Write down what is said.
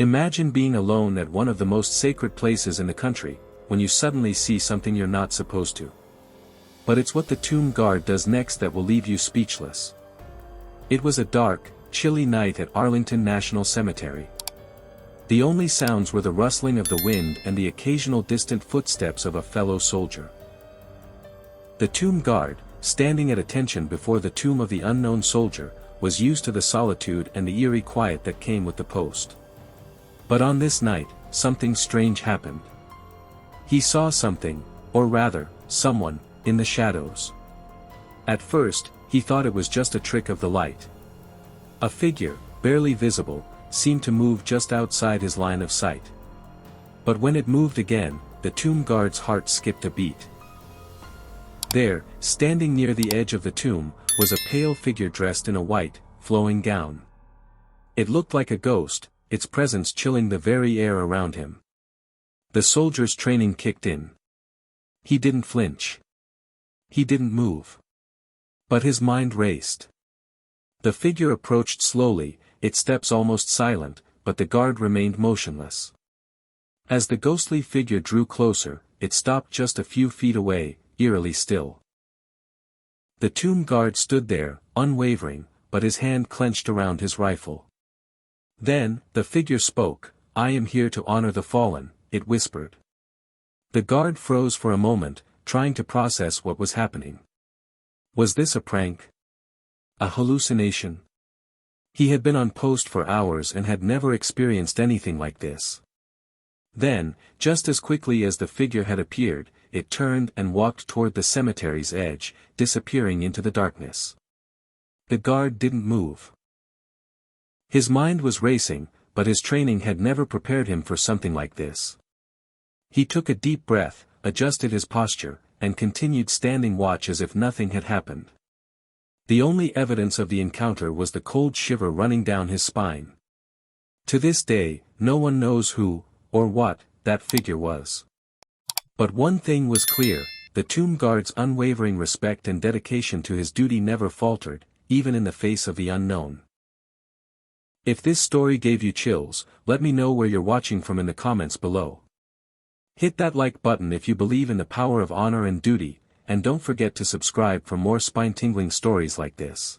Imagine being alone at one of the most sacred places in the country, when you suddenly see something you're not supposed to. But it's what the tomb guard does next that will leave you speechless. It was a dark, chilly night at Arlington National Cemetery. The only sounds were the rustling of the wind and the occasional distant footsteps of a fellow soldier. The tomb guard, standing at attention before the tomb of the unknown soldier, was used to the solitude and the eerie quiet that came with the post. But on this night, something strange happened. He saw something, or rather, someone, in the shadows. At first, he thought it was just a trick of the light. A figure, barely visible, seemed to move just outside his line of sight. But when it moved again, the tomb guard's heart skipped a beat. There, standing near the edge of the tomb, was a pale figure dressed in a white, flowing gown. It looked like a ghost, its presence chilling the very air around him. The soldier's training kicked in. He didn't flinch. He didn't move. But his mind raced. The figure approached slowly, its steps almost silent, but the guard remained motionless. As the ghostly figure drew closer, it stopped just a few feet away, eerily still. The tomb guard stood there, unwavering, but his hand clenched around his rifle. Then, the figure spoke. "I am here to honor the fallen," it whispered. The guard froze for a moment, trying to process what was happening. Was this a prank? A hallucination? He had been on post for hours and had never experienced anything like this. Then, just as quickly as the figure had appeared, it turned and walked toward the cemetery's edge, disappearing into the darkness. The guard didn't move. His mind was racing, but his training had never prepared him for something like this. He took a deep breath, adjusted his posture, and continued standing watch as if nothing had happened. The only evidence of the encounter was the cold shiver running down his spine. To this day, no one knows who, or what, that figure was. But one thing was clear, the tomb guard's unwavering respect and dedication to his duty never faltered, even in the face of the unknown. If this story gave you chills, let me know where you're watching from in the comments below. Hit that like button if you believe in the power of honor and duty, and don't forget to subscribe for more spine-tingling stories like this.